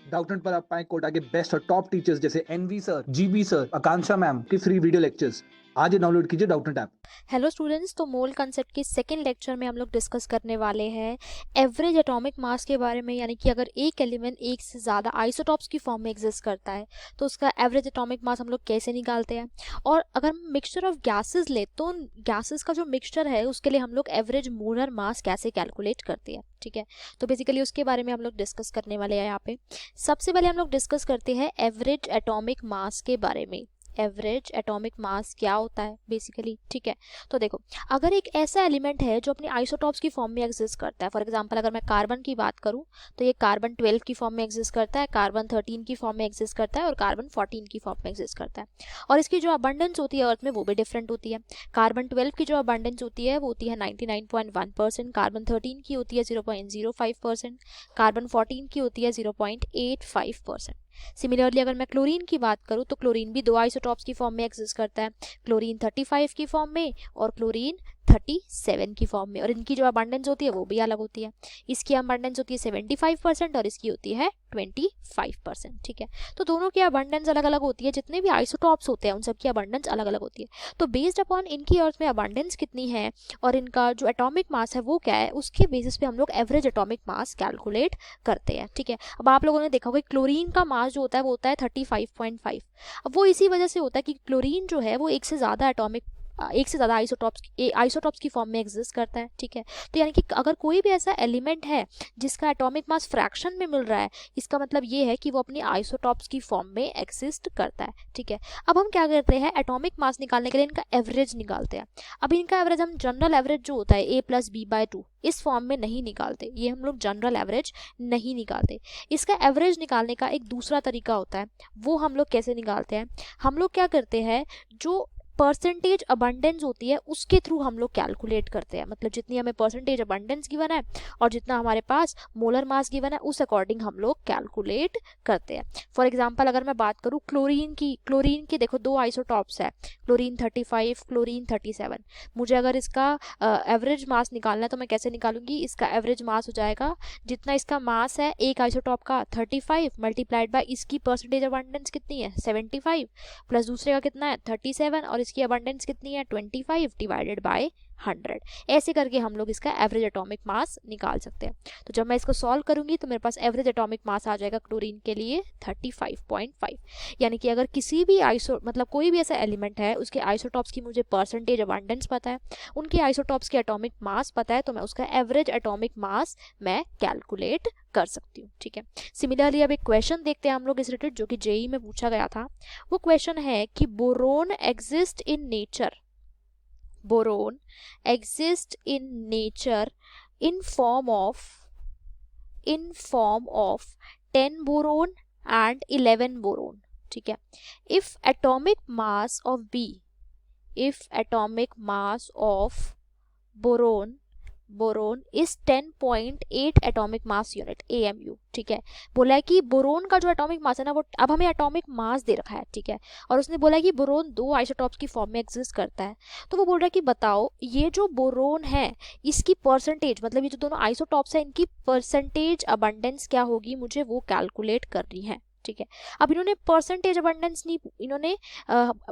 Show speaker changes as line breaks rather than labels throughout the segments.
Doubtnut पर आप पाएं कोटा के बेस्ट और टॉप टीचर्स जैसे एनवी सर, जीबी सर, आकांक्षा मैम की फ्री वीडियो लेक्चर्स। आज ही डाउनलोड कीजिए डाउटनेट ऐप।
हेलो स्टूडेंट्स, तो मोल कंसेप्ट के सेकंड लेक्चर में हम लोग डिस्कस करने वाले हैं एवरेज एटॉमिक मास के बारे में। यानी कि अगर एक एलिमेंट एक से ज़्यादा आइसोटॉप्स की फॉर्म में एग्जिस्ट करता है तो उसका एवरेज एटॉमिक मास हम लोग कैसे निकालते हैं। और अगर हम मिक्सचर ऑफ गैसेस ले तो गैसेस का जो मिक्सचर है उसके लिए हम लोग एवरेज मोलर मास कैसे कैलकुलेट करते हैं। ठीक है, तो बेसिकली उसके बारे में हम लोग डिस्कस करने वाले हैं यहाँ पे। सबसे पहले हम लोग डिस्कस करते हैं एवरेज एटॉमिक मास के बारे में। एवरेज एटॉमिक मास क्या होता है बेसिकली। ठीक है, तो देखो, अगर एक ऐसा एलिमेंट है जो अपनी आइसोटॉप्स की फॉर्म में एग्जिस्ट करता है, फॉर एग्जांपल अगर मैं कार्बन की बात करूं तो ये कार्बन 12 की फॉर्म में एग्जिस्ट करता है, कार्बन 13 की फॉर्म में एग्जिस्ट करता है और कार्बन 14 की फॉर्म में एग्जिस्ट करता है। और इसकी जो अबंडेंस होती है अर्थ में वो भी डिफरेंट होती है। कार्बन 12 की जो अबंडेंस होती है वो होती है 99.1%, कार्बन 13 की होती है 0.05%, कार्बन 14 की होती है 0.85%। सिमिलरली अगर मैं क्लोरीन की बात करूं तो क्लोरीन भी दो आइसोटॉप्स की फॉर्म में एग्जिस्ट करता है, क्लोरीन 35 की फॉर्म में और क्लोरीन 37 की फॉर्म में। और इनकी जो अबंडेंस होती है वो भी अलग होती है। इसकी अबंडेंस होती है 75% और इसकी होती है 25%। ठीक है, तो दोनों की अबंडेंस अलग अलग होती है। जितने भी आइसोटॉप्स होते हैं उन सबकी अबंडेंस अलग अलग होती है। तो बेस्ड अपॉन इनकी अर्थ में अबंडेंस कितनी है और इनका जो एटॉमिक मास है वो क्या है, उसके बेसिस पे हम लोग एवरेज एटॉमिक मास कैलकुलेट करते हैं। ठीक है, अब आप लोगों ने देखा होगा क्लोरीन का मास जो होता है वो होता है 35.5। अब वो इसी वजह से होता है कि क्लोरीन जो है वो एक से ज़्यादा आइसोटॉप्स की फॉर्म में एग्जिस्ट करता है। ठीक है, तो यानी कि अगर कोई भी ऐसा एलिमेंट है जिसका एटॉमिक मास फ्रैक्शन में मिल रहा है, इसका मतलब ये है कि वो अपनी आइसोटॉप्स की फॉर्म में एग्जिस्ट करता है। ठीक है, अब हम क्या करते हैं, एटॉमिक मास निकालने के लिए इनका एवरेज निकालते हैं। अब इनका एवरेज हम जनरल एवरेज जो होता है a+b/2 इस फॉर्म में नहीं निकालते, ये हम लोग जनरल एवरेज नहीं निकालते। इसका एवरेज निकालने का एक दूसरा तरीका होता है, वो हम लोग कैसे निकालते हैं। हम लोग क्या करते हैं, जो परसेंटेज अबंडेंस होती है उसके थ्रू हम लोग कैलकुलेट करते हैं। मतलब जितनी हमें परसेंटेज अबंडेंस गिवन है और जितना हमारे पास मोलर मास गिवन है उस अकॉर्डिंग हम लोग कैलकुलेट करते हैं। फॉर एग्जांपल अगर मैं बात करूँ क्लोरीन की देखो दो आइसोटॉप्स है, क्लोरीन 35, क्लोरीन 37। मुझे अगर इसका एवरेज मास निकालना है तो मैं कैसे निकालूंगी, इसका एवरेज मास हो जाएगा जितना इसका मास है एक आइसोटॉप का 35 मल्टीप्लाइड बाय इसकी परसेंटेज अबंडेंस कितनी है 75 प्लस दूसरे का कितना है 37 और इसकी अबंडेंस कितनी है 25 डिवाइडेड बाय 100। ऐसे करके हम लोग इसका एवरेज एटॉमिक मास निकाल सकते हैं। तो जब मैं इसको सॉल्व करूंगी तो मेरे पास एवरेज एटॉमिक मास आ जाएगा क्लोरीन के लिए 35.5। यानी कि अगर किसी भी कोई भी ऐसा एलिमेंट है उसके आइसोटॉप्स की मुझे परसेंटेज अबंडेंस पता है, उनके आइसोटॉप्स के एटॉमिक मास पता है, तो मैं उसका एवरेज एटॉमिक मास मैं कैलकुलेट कर सकती हूँ। ठीक है, सिमिलरली अब एक क्वेश्चन देखते हैं हम लोग इस रिलेटेड जो कि जेई में पूछा गया था। वो क्वेश्चन है कि boron exist in nature, boron exist in nature in form of 10 boron and 11 boron. ठीक है, if atomic mass of boron is 10.8 atomic mass unit AMU। ठीक है, बोला है कि बोरोन का जो एटॉमिक मास है ना वो, अब हमें एटॉमिक मास दे रखा है। ठीक है, और उसने बोला है कि बोरोन दो आइसोटॉप्स की फॉर्म में एग्जिस्ट करता है। तो वो बोल रहा है कि बताओ ये जो बोरोन है इसकी परसेंटेज, मतलब ये जो दोनों आइसोटॉप्स है इनकी परसेंटेज अबंडेंस क्या होगी, मुझे वो कैलकुलेट करनी है। ठीक है, अब इन्होंने परसेंटेज अबंडेंस नहीं, इन्होंने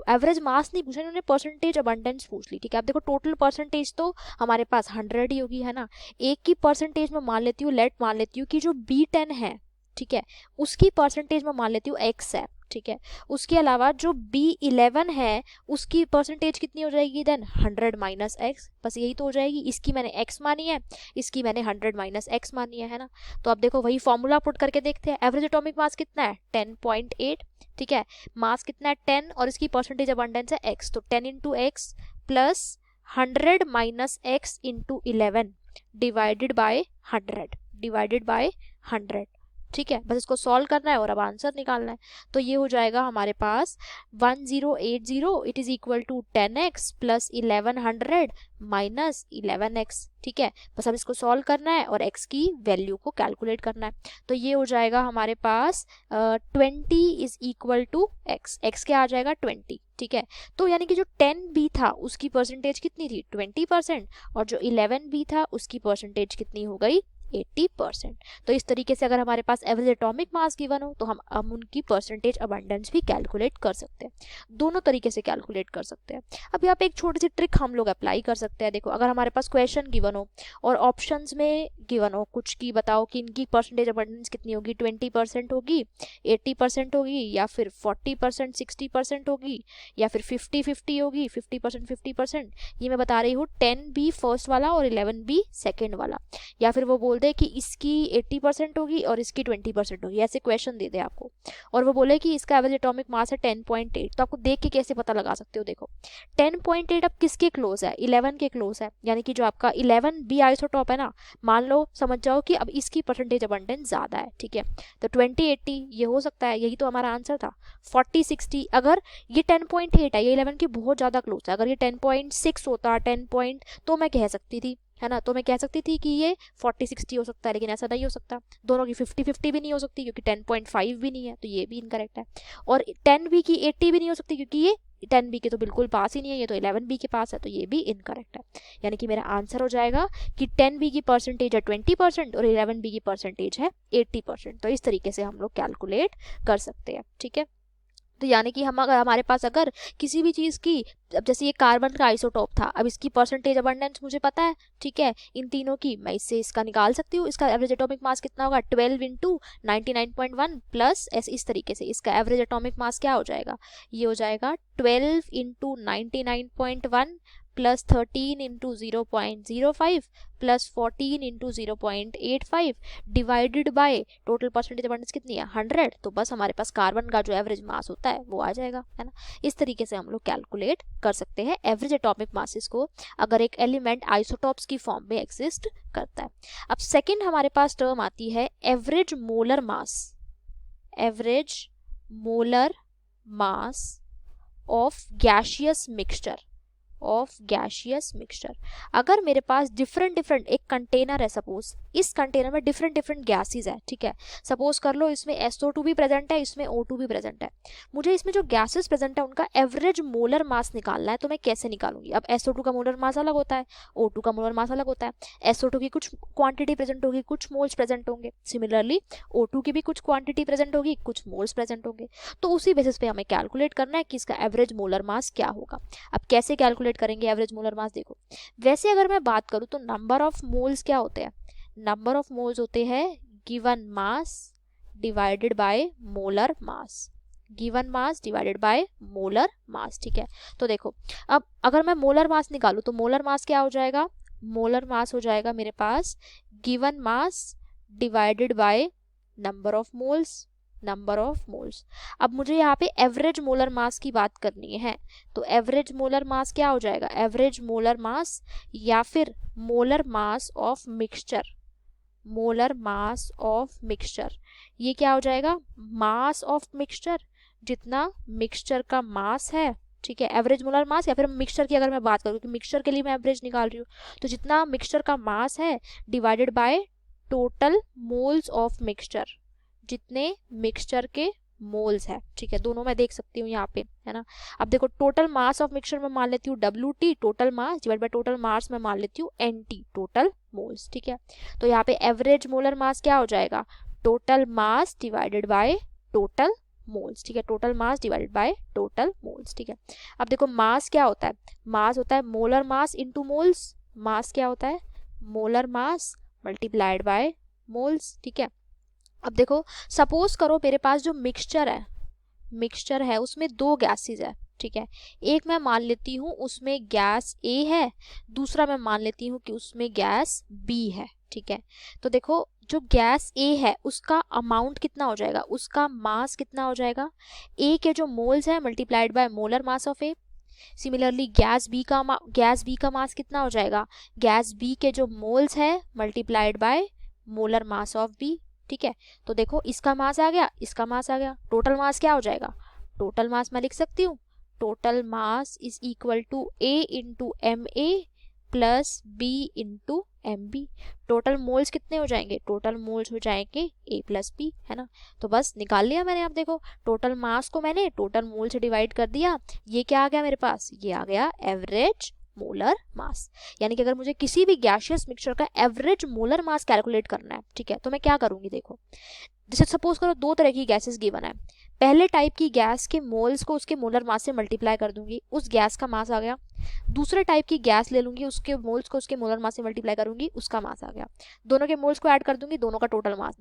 एवरेज मास नहीं पूछा, इन्होंने परसेंटेज अबंडेंस पूछ ली। ठीक है, अब देखो टोटल परसेंटेज तो हमारे पास 100 ही होगी, है ना। एक की परसेंटेज में मान लेती हूँ कि जो B10 है, ठीक है, उसकी परसेंटेज में मान लेती हूँ x है। ठीक है, उसके अलावा जो B11 है उसकी परसेंटेज कितनी हो जाएगी देन 100 माइनस एक्स, बस यही तो हो जाएगी। इसकी मैंने x मानी है, इसकी मैंने 100 माइनस एक्स मानी है ना। तो अब देखो वही फॉर्मूला पुट करके देखते हैं। एवरेज एटॉमिक मास कितना है 10.8। ठीक है, मास कितना है 10 और इसकी परसेंटेज अबंडेंस है x, तो 10 into x plus 100 minus x into 11 divided by 100। ठीक है, बस इसको सॉल्व करना है और अब आंसर निकालना है। तो ये हो जाएगा हमारे पास 1080 it is equal to 10x plus 1100 minus 11x। ठीक है, बस अब इसको सॉल्व करना है और x की वैल्यू को कैलकुलेट करना है। तो ये हो जाएगा हमारे पास 20 इज इक्वल टू x क्या आ जाएगा 20। ठीक है, तो यानी कि जो 10b था उसकी परसेंटेज कितनी थी 20% और जो 11b था उसकी परसेंटेज कितनी हो गई 80%। तो इस तरीके से अगर हमारे पास एवरेज एटॉमिक मास गिवन हो तो हम उनकी परसेंटेज अबंडेंस भी कैलकुलेट कर सकते हैं, दोनों तरीके से कैलकुलेट कर सकते हैं। अब यहाँ पे एक छोटी सी ट्रिक हम लोग अप्लाई कर सकते हैं। देखो, अगर हमारे पास क्वेश्चन गिवन हो और ऑप्शंस में गिवन हो कुछ की, बताओ कि इनकी परसेंटेज अबंडेंस कितनी होगी, 20% होगी, 80% होगी, या फिर 40% 60% होगी, या फिर 50-50 होगी, 50% 50%। ये मैं बता रही हूँ 10B फर्स्ट वाला और 11B सेकेंड वाला। या फिर वो बोल दे कि इसकी 80% होगी और इसकी 20% होगी, ऐसे क्वेश्चन दे दे आपको, और वो बोले कि इसका एवरेज एटॉमिक मास है 10.8। तो आपको देख के कैसे पता लगा सकते हो, देखो 10.8 अब किसके क्लोज है, 11 के क्लोज है, यानी कि जो आपका 11B आइसोटॉप है ना, मान लो समझ जाओ कि अब इसकी परसेंटेज अबंडेंस ज़्यादा है, ठीक है। तो 20-80 ये हो सकता है, यही तो हमारा आंसर था। 40-60, अगर ये 10.8 है, ये 11 की बहुत ज़्यादा क्लोज है, अगर ये 10.6 होता 10 तो मैं कह सकती थी, है ना, तो मैं कह सकती थी कि ये 40-60 हो सकता है, लेकिन ऐसा नहीं हो सकता। दोनों की 50-50 भी नहीं हो सकती क्योंकि 10.5 भी नहीं है, तो ये भी इनकरेक्ट है। और 10B की 80 भी नहीं हो सकती क्योंकि ये 10B के तो बिल्कुल पास ही नहीं है, ये तो 11B के पास है, तो ये भी इनकरेक्ट है। यानी कि मेरा आंसर हो जाएगा कि 10B की परसेंटेज है 20% और 11B की परसेंटेज है 80%। तो इस तरीके से हम लोग कैलकुलेट कर सकते हैं, ठीक है। तो यानी कि हम अगर हमारे पास अगर किसी भी चीज़ की, अब जैसे ये कार्बन का आइसोटॉप था, अब इसकी परसेंटेज अबंडेंस मुझे पता है, ठीक है, इन तीनों की, मैं इससे इसका निकाल सकती हूँ। इसका एवरेज एटॉमिक मास कितना होगा, 12 × 99.1 प्लस ऐसे इस तरीके से इसका एवरेज एटॉमिक मास क्या हो जाएगा, ये हो जाएगा 12 × 99.1 plus 13 × 0.05 plus 14 × 0.85 divided by total percentage abundance कितनी है, 100। तो बस हमारे पास कार्बन का जो एवरेज मास होता है वो आ जाएगा, है ना। इस तरीके से हम लोग कैलकुलेट कर सकते हैं एवरेज एटॉमिक मासेस को, अगर एक एलिमेंट आइसोटॉप्स की फॉर्म में एग्जिस्ट करता है। अब सेकंड हमारे पास टर्म आती है average molar mass, average molar mass of gaseous mixture, of gaseous mixture. अगर मेरे पास डिफरेंट एक कंटेनर है, सपोज इस कंटेनर में डिफरेंट गैसेस है, ठीक है। सपोज कर लो इसमें SO2 भी प्रेजेंट है, इसमें O2 भी प्रेजेंट है। मुझे इसमें जो गैसेस प्रेजेंट है उनका एवरेज मोलर मास निकालना है, तो मैं कैसे निकालूंगी। अब SO2 का मोलर मास अलग होता है, O2 का मोलर मास अलग होता है। SO2 की कुछ क्वांटिटी प्रेजेंट होगी, कुछ मोल्स प्रेजेंट होंगे। सिमिलरली O2 की भी कुछ क्वांटिटी प्रेजेंट होगी, कुछ मोल्स प्रेजेंट होंगे। तो उसी बेसिस पे हमें कैलकुलेट करना है कि इसका एवरेज मोलर मास क्या होगा। अब कैसे कैलकुलेट करेंगे एवरेज मोलर मास, देखो वैसे अगर मैं बात करूं तो नंबर ऑफ मोल्स क्या होते हैं, नंबर ऑफ मोल्स होते हैं given mass divided by molar mass, given mass divided by molar mass, ठीक है। तो देखो अब अगर मैं मोलर मास निकालूं तो मोलर मास क्या हो जाएगा, मोलर मास हो जाएगा मेरे पास given mass divided by number of moles, number of moles. अब मुझे यहाँ पे एवरेज मोलर मास की बात करनी है, तो एवरेज मोलर मास क्या हो जाएगा, एवरेज मोलर मास या फिर molar mass of mixture, molar mass of mixture, ये क्या हो जाएगा, मास ऑफ मिक्सचर, जितना मिक्सचर का मास है, ठीक है। एवरेज मोलर मास या फिर मिक्सचर की अगर मैं बात करूँ कि मिक्सचर के लिए मैं एवरेज निकाल रही हूँ, तो जितना मिक्सचर का मास है divided by total moles of mixture, जितने मिक्सचर के मोल्स है, ठीक है। दोनों मैं देख सकती हूँ यहाँ पे, है ना। अब देखो टोटल मास ऑफ मिक्सचर में मान लेती हूँ WT, total mass divide by total mass में मान लेती हूँ NT, टोटल मोल्स, ठीक है। तो यहाँ पे एवरेज मोलर मास क्या हो जाएगा, total mass divided by total moles, ठीक है, total mass divided by total moles, ठीक है। अब देखो मास क्या होता है, मास होता है मोलर मास इंटू मोल्स, मास क्या होता है, molar mass multiplied bye moles, ठीक है। अब देखो सपोज करो मेरे पास जो मिक्सचर है उसमें दो गैसेस है, ठीक है। एक मैं मान लेती हूँ उसमें गैस A है, दूसरा मैं मान लेती हूँ कि उसमें गैस B है, ठीक है। तो देखो जो गैस A है उसका अमाउंट कितना हो जाएगा, उसका मास कितना हो जाएगा, A के जो मोल्स है multiplied by molar mass of A। Similarly gas B का मास कितना हो जाएगा, गैस B के जो मोल्स है multiplied by molar mass of B, ठीक है। तो देखो इसका मास आ गया, इसका मास आ गया, टोटल मास क्या हो जाएगा, टोटल मास मैं लिख सकती हूँ, total mass is equal to A into MA plus B into MB। Total moles कितने हो जाएंगे, टोटल मोल्स हो जाएंगे A प्लस B, है ना। तो बस निकाल लिया मैंने। अब देखो टोटल मास को मैंने टोटल मोल से डिवाइड कर दिया, ये क्या आ गया मेरे पास, ये आ गया एवरेज मोलर मास। यानी कि अगर मुझे किसी भी गैसियस मिक्सचर का एवरेज मोलर मास कैलकुलेट करना है, ठीक है, तो मैं क्या करूंगी, देखो जैसे सपोज करो दो तरह की गैसेस गिवन है, पहले टाइप की गैस के मोल्स को उसके मोलर मास से मल्टीप्लाई कर दूंगी, उस गैस का मास आ गया। दूसरे टाइप की गैस ले लूंगी, उसके मोल्स को उसके मोलर मास से मल्टीप्लाई करूंगी, उसका मास आ गया। दोनों के मोल्स को ऐड कर दूंगी, दोनों का टोटल मास,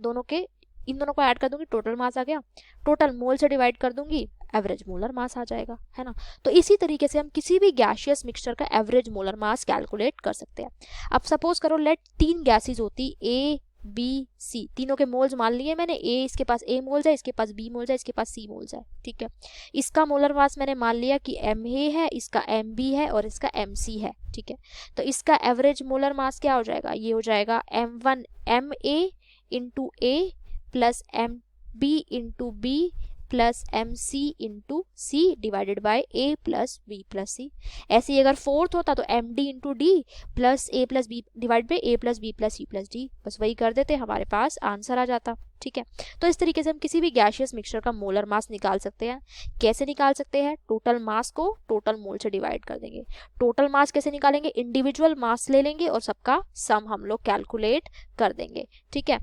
इन दोनों को ऐड कर दूंगी, टोटल मास आ गया। टोटल मोल से डिवाइड कर दूंगी, एवरेज मोलर मास आ जाएगा, है ना। तो इसी तरीके से हम किसी भी गैसियस मिक्सचर का एवरेज मोलर मास कैलकुलेट कर सकते हैं। अब सपोज करो लेट 3 गैसेस होती ए बी सी, तीनों के मोल्स मान लिए मैंने, ए इसके पास ए मोल्स है, इसके पास बी मोल्स है, इसके पास सी मोल्स है, ठीक है। इसका मोलर मास मैंने मान लिया कि एम ए है, इसका एम बी है और इसका एम सी है, ठीक है। तो इसका एवरेज मोलर मास क्या हो जाएगा, ये हो जाएगा m1 M A into A plus M B into B plus M C into C divided by A plus B plus सी। ऐसे ही अगर फोर्थ होता तो M D into D plus A plus B divide by A plus B plus C plus D, बस वही कर देते, हमारे पास answer आ जाता, ठीक है। तो इस तरीके से हम किसी भी गैसियस मिक्सचर का मोलर मास निकाल सकते हैं। कैसे निकाल सकते हैं, टोटल मास को टोटल मोल से डिवाइड कर देंगे। टोटल मास कैसे निकालेंगे, इंडिविजुअल मास ले लेंगे और सबका सम हम लोग कैलकुलेट कर देंगे, ठीक है।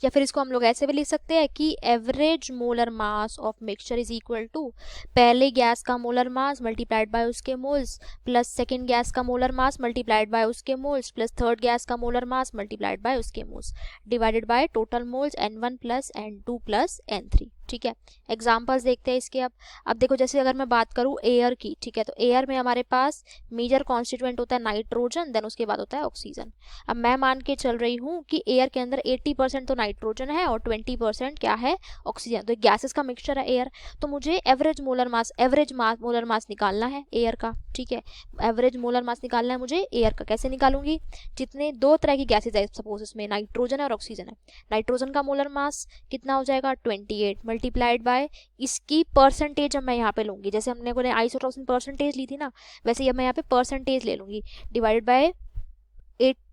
या फिर इसको हम लोग ऐसे भी लिख सकते हैं कि average molar mass of mixture is equal to पहले गैस का मोलर मास मल्टीप्लाइड बाय उसके मोल्स प्लस सेकंड गैस का मोलर मास मल्टीप्लाइड बाय उसके मोल्स प्लस थर्ड गैस का मोलर मास मल्टीप्लाइड बाय उसके moles divided by total moles n1 plus n2 plus n3, ठीक है। Examples देखते हैं इसके। अब देखो जैसे अगर मैं बात करूँ एयर की, ठीक है, तो एयर में हमारे पास मेजर कॉन्स्टिट्यूएंट होता है नाइट्रोजन, देन उसके बाद होता है ऑक्सीजन। अब मैं मान के चल रही हूँ कि एयर के अंदर 80% तो नाइट्रोजन है और 20% क्या है, ऑक्सीजन। तो गैसेस का मिक्सचर है एयर, तो मुझे एवरेज मोलर मास निकालना है एयर का, ठीक है। एवरेज मोलर मास निकालना है मुझे एयर का। कैसे निकालूंगी, जितने दो तरह की गैसेज है, सपोज इसमें नाइट्रोजन और ऑक्सीजन है, नाइट्रोजन का मोलर मास कितना हो जाएगा 28 मल्टीप्लाइड बाय इसकी परसेंटेज अब मैं यहाँ पे लूंगी, जैसे हमने को आइसोटॉप्स में परसेंटेज ली थी ना, वैसे ही अब मैं यहाँ पे परसेंटेज ले लूंगी, divided by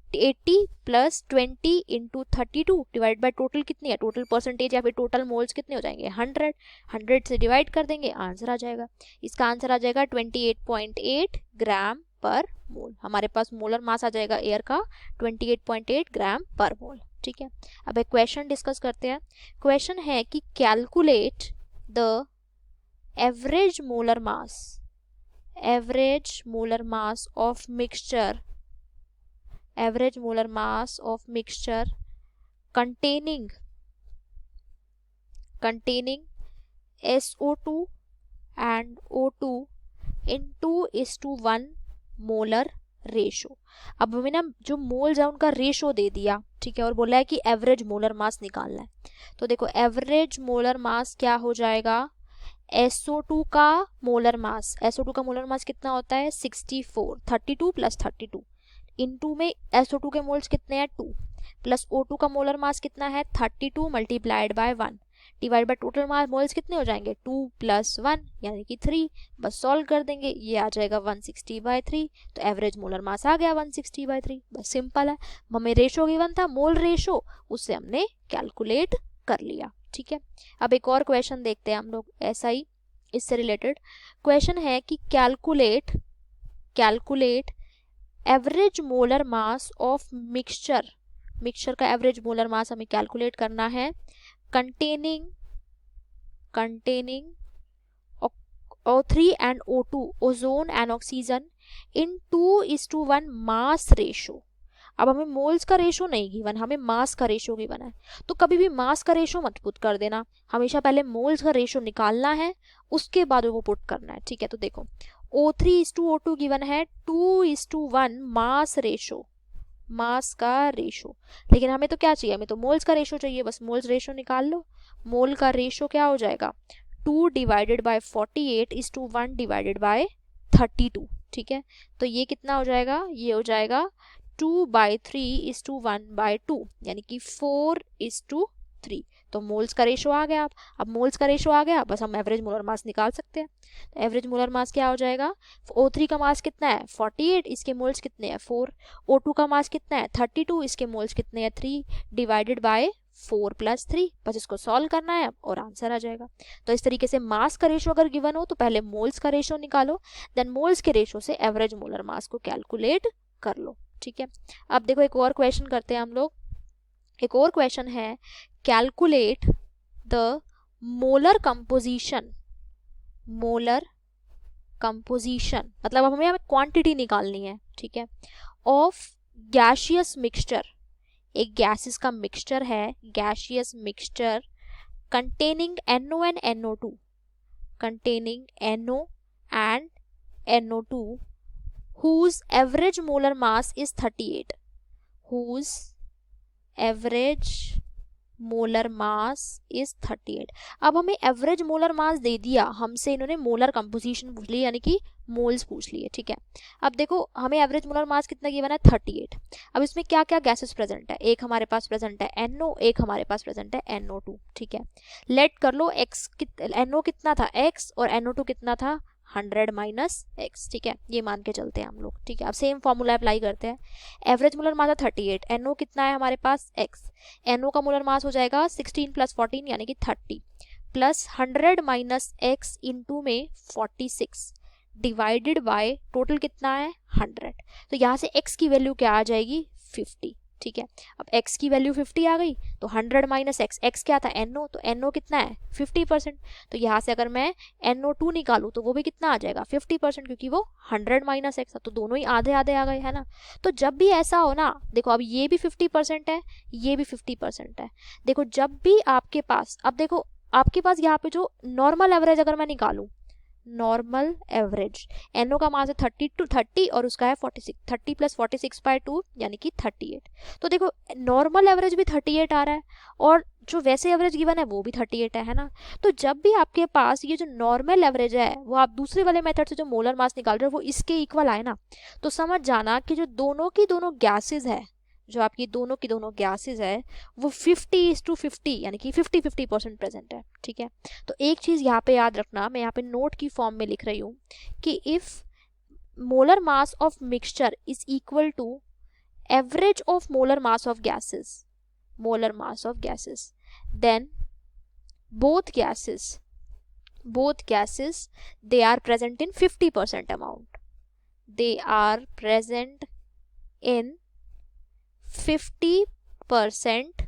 80 plus 20 into 32 divide by total कितनी है, टोटल परसेंटेज या फिर टोटल मोल्स कितने हो जाएंगे 100 से डिवाइड कर देंगे, आंसर आ जाएगा। इसका आंसर आ जाएगा 28.8 ग्राम पर मोल। हमारे पास मोलर मास आ जाएगा एयर का 28.8 ग्राम पर मोल, ठीक है। अब एक क्वेश्चन डिस्कस करते हैं। क्वेश्चन है कि calculate the average molar mass of mixture containing SO2 and O2 in 2:1 molar ratio. अब हमें ना जो मोल्स है उनका रेशो दे दिया, ठीक है, और बोला है कि एवरेज मोलर मास निकालना है। तो देखो एवरेज मोलर मास क्या हो जाएगा, SO2 का मोलर मास कितना होता है 64, 32 प्लस 32 इनटू में SO2 के मोल्स कितने हैं 2 प्लस O2 का मोलर मास कितना है 32 multiplied by 1 divide by total mass moles कितने हो जाएंगे 2 प्लस 1 यानी कि 3। बस सॉल्व कर देंगे, ये आ जाएगा 160/3। तो एवरेज मोलर मास आ गया 160/3। बस सिंपल है, हमें रेशो गिवन था मोल रेशो, उससे हमने कैलकुलेट कर लिया, ठीक है। अब एक और क्वेश्चन देखते हैं हम लोग, ऐसा ही इससे रिलेटेड क्वेश्चन है कि calculate average molar mass of mixture का एवरेज मोलर मास हमें कैलकुलेट करना है containing O3 and O2 ozone and oxygen in 2:1 mass ratio. अब हमें मोल्स का रेशो नहीं गिवन, हमें मास का रेशो गिवन है। तो कभी भी मास का रेशो मत पुट कर देना, हमेशा पहले मोल्स का रेशो निकालना है, उसके बाद वो पुट करना है, ठीक है। तो देखो O3:O2 गिवन है 2:1 मास का रेशो, लेकिन हमें तो क्या चाहिए, हमें तो मोल्स का रेशो चाहिए। बस मोल्स रेशो निकाल लो। मोल का रेशो क्या हो जाएगा 2 डिवाइडेड बाय 48:1 डिवाइडेड बाय 32, ठीक है। तो ये कितना हो जाएगा, ये हो जाएगा 2/3:1/2 यानी कि 4:3। तो मोल्स का रेशो आ गया। अब मोल्स का रेशो आ गया, बस हम एवरेज मोलर मास निकाल सकते हैं। तो एवरेज मोलर मास क्या हो जाएगा, O3 का मास कितना है 48, इसके मोल्स कितने हैं 4। O2 का मास कितना है 32, इसके मोल्स कितने हैं 3 डिवाइडेड बाय 4 + 3, बस इसको सॉल्व करना है और आंसर आ जाएगा। तो इस तरीके से मास का रेशो अगर गिवन हो तो पहले मोल्स का रेशो निकालो, देन मोल्स के रेशो से एवरेज मोलर मास को कैलकुलेट कर लो। ठीक है, अब देखो एक और क्वेश्चन करते हैं हम लोग। एक और क्वेश्चन है, calculate the molar composition. Molar composition मतलब अब हमें क्वांटिटी निकालनी है, ठीक है, ऑफ गैसियस मिक्सचर। एक गैसेस का मिक्सचर है, gaseous mixture containing NO and NO2, containing NO and NO2 whose average molar mass is 38, whose average molar mass is 38। अब हमें एवरेज मोलर मास दे दिया, हमसे इन्होंने मोलर कंपोजिशन पूछ ली, यानी कि मोल्स पूछ लिए। ठीक है, अब देखो हमें एवरेज मोलर मास कितना गिवन है 38। अब इसमें क्या क्या गैसेस प्रेजेंट है, एक हमारे पास प्रेजेंट है NO, एक हमारे पास प्रेजेंट है NO2। ठीक है, लेट कर लो NO कितना था x और NO2 कितना था 100 - x। ठीक है, ये मान के चलते हैं हम लोग। ठीक है, अब सेम फॉर्मूला अप्लाई करते हैं। एवरेज मोलर मास है 38, NO कितना है हमारे पास x, NO का मोलर मास हो जाएगा 16 + 14 यानी कि 30 प्लस 100 - x इंटू में 46 डिवाइडेड बाय टोटल कितना है 100। तो यहाँ से x की वैल्यू क्या आ जाएगी 50। ठीक है, अब x की वैल्यू 50 आ गई तो 100 - x क्या था NO, तो NO कितना है 50%। तो यहाँ से अगर मैं NO2 निकालूं तो वो भी कितना आ जाएगा 50%, क्योंकि वो 100 - x था, तो दोनों ही आधे आधे आ गए, है ना। तो जब भी ऐसा हो ना, देखो अब ये भी 50% है, ये भी 50% है। देखो जब भी आपके पास, अब देखो आपके पास यहाँ पे जो नॉर्मल एवरेज अगर मैं निकालूं, नॉर्मल एवरेज NO का मास है 30 और उसका है 46, 30 + 46/2 यानी कि 38। तो देखो नॉर्मल एवरेज भी 38 आ रहा है और जो वैसे एवरेज गिवन है वो भी 38 है ना। तो जब भी आपके पास ये जो नॉर्मल एवरेज है वो आप दूसरे वाले मेथड से जो मोलर मास निकाल रहे हो वो इसके इक्वल आए ना, तो समझ जाना कि जो दोनों की दोनों गैसेज है, जो आपकी दोनों की दोनों गैसेज है वो 50:50 यानी कि 50-50% प्रेजेंट है। ठीक है, तो एक चीज यहाँ पे याद रखना, मैं यहाँ पे नोट की फॉर्म में लिख रही हूँ कि if molar mass of mixture is equal to average of molar mass of gases, molar mass of gases, then both gases they are present in 50% amount, they are present in 50%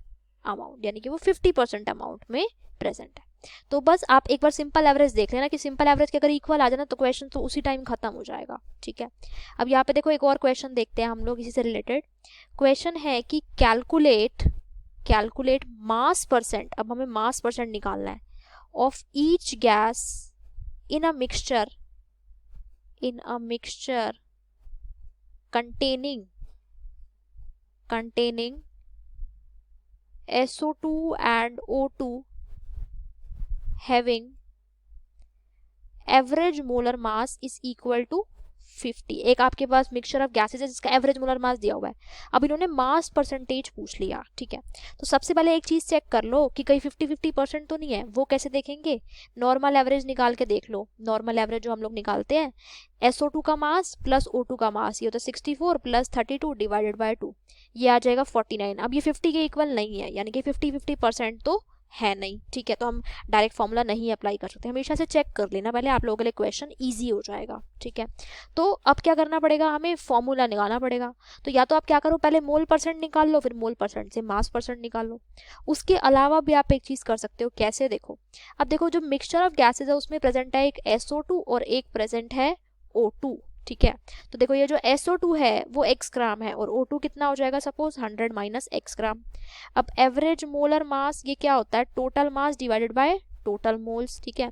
amount, यानी कि वो 50% amount में present है। तो बस आप एक बार simple average देख लेना कि सिंपल एवरेज के अगर इक्वल आ जाना तो क्वेश्चन तो उसी टाइम खत्म हो जाएगा। ठीक है, अब यहाँ पे देखो एक और क्वेश्चन देखते हैं हम लोग इसी से रिलेटेड। क्वेश्चन है कि कैलकुलेट मास परसेंट, अब हमें मास परसेंट निकालना है, of each gas in a mixture containing SO2 and O2 having average molar mass is equal to 50। एक आपके पास मिक्सचर ऑफ गैसेज है जिसका एवरेज मोलर मास दिया हुआ है, अब इन्होंने मास परसेंटेज पूछ लिया। ठीक है, तो सबसे पहले एक चीज चेक कर लो कि कहीं 50-50% तो नहीं है। वो कैसे देखेंगे, नॉर्मल एवरेज निकाल के देख लो। नॉर्मल एवरेज जो हम लोग निकालते हैं SO2 का मास प्लस O2 का मास, ये होता है 64 + 32 डिवाइडेड बाय 2, ये आ जाएगा 49। अब ये 50 के इक्वल नहीं है, यानी कि 50-50% तो है नहीं। ठीक है, तो हम डायरेक्ट फॉर्मूला नहीं अप्लाई कर सकते, हमेशा से चेक कर लेना पहले, आप लोगों के लिए क्वेश्चन इजी हो जाएगा। ठीक है, तो अब क्या करना पड़ेगा, हमें फॉर्मूला निकालना पड़ेगा। तो या तो आप क्या करो, पहले मोल परसेंट निकाल लो, फिर मोल परसेंट से मास परसेंट निकाल लो। उसके अलावा भी आप एक चीज कर सकते हो, कैसे, देखो अब देखो जो मिक्सचर ऑफ गैसेज है उसमें प्रेजेंट है एक SO2 और एक प्रेजेंट है O2। ठीक है, तो देखो ये जो SO2 है वो x ग्राम है और O2 कितना हो जाएगा, सपोज 100 - x ग्राम। अब एवरेज मोलर मास ये क्या होता है, total mass divided by total moles. ठीक है,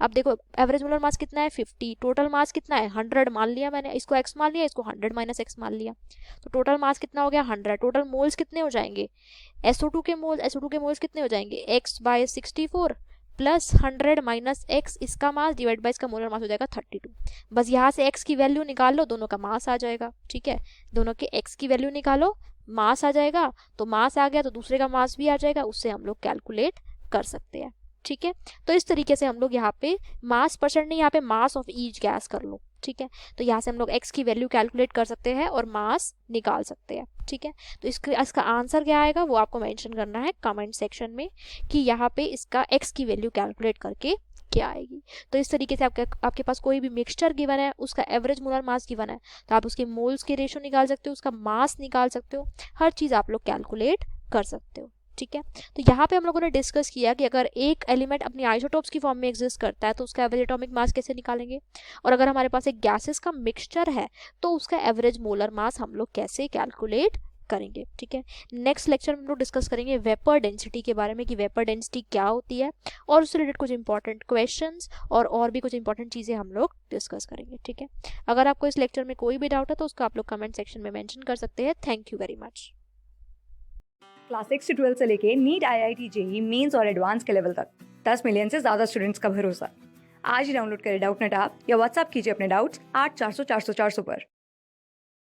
अब देखो एवरेज मोलर मास कितना है 50, टोटल मास कितना है 100 मान लिया मैंने, इसको x मान लिया, इसको 100 - x मान लिया, तो टोटल मास कितना हो गया 100। टोटल मोल्स कितने हो जाएंगे, SO2 के मोल्स कितने हो जाएंगे x/64 प्लस 100 - x, इसका मास डिवाइड बाय इसका मोलर मास हो जाएगा 32। बस यहाँ से x की वैल्यू निकाल लो, दोनों का मास आ जाएगा। ठीक है, दोनों के x की वैल्यू निकालो, मास आ जाएगा, तो मास आ गया तो दूसरे का मास भी आ जाएगा, उससे हम लोग कैलकुलेट कर सकते हैं। ठीक है, तो इस तरीके से हम लोग यहाँ पे मास परसेंट नहीं, यहाँ पे मास ऑफ ईच गैस कर लो। ठीक है। तो यहाँ से हम लोग x की वैल्यू कैलकुलेट कर सकते हैं और मास निकाल सकते हैं, ठीक है। तो इसका आंसर क्या आएगा वो आपको मेंशन करना है कमेंट सेक्शन में कि यहाँ पे इसका x की वैल्यू कैलकुलेट करके क्या आएगी। तो इस तरीके से आपके पास कोई भी मिक्सचर गिवन है, उसका एवरेज मोलर मास गिवन है, तो आप उसके मोल्स के रेशो निकाल सकते हो, उसका मास निकाल सकते हो, हर चीज़ आप लोग कैलकुलेट कर सकते हो, ठीक है। तो यहाँ पे हम लोगों ने डिस्कस किया कि अगर एक एलिमेंट अपनी आइसोटोप्स की फॉर्म में एग्जिस्ट करता है तो उसका एवरेज एटॉमिक मास कैसे निकालेंगे, और अगर हमारे पास एक गैसेस का मिक्सचर है तो उसका एवरेज मोलर मास हम लोग कैसे कैलकुलेट करेंगे, ठीक है। नेक्स्ट लेक्चर में हम लोग डिस्कस करेंगे वेपर डेंसिटी के बारे में कि वेपर डेंसिटी क्या होती है, और उससे रिलेटेड कुछ इंपॉर्टेंट क्वेश्चंस और भी कुछ इंपॉर्टेंट चीज़ें हम लोग डिस्कस करेंगे, ठीक है। अगर आपको इस लेक्चर में कोई भी डाउट है तो उसको आप लोग कमेंट सेक्शन में मेंशन कर सकते हैं। Thank you very much.
Class 6 से 12 से लेके नीट, IIT, JEE मेंस और एडवांस के लेवल तक 10 मिलियन से ज़्यादा स्टूडेंट्स का भरोसा। आज ही डाउनलोड करें डाउटनेट ऐप या व्हाट्सएप कीजिए अपने डाउट्स 8400 400 400 पर।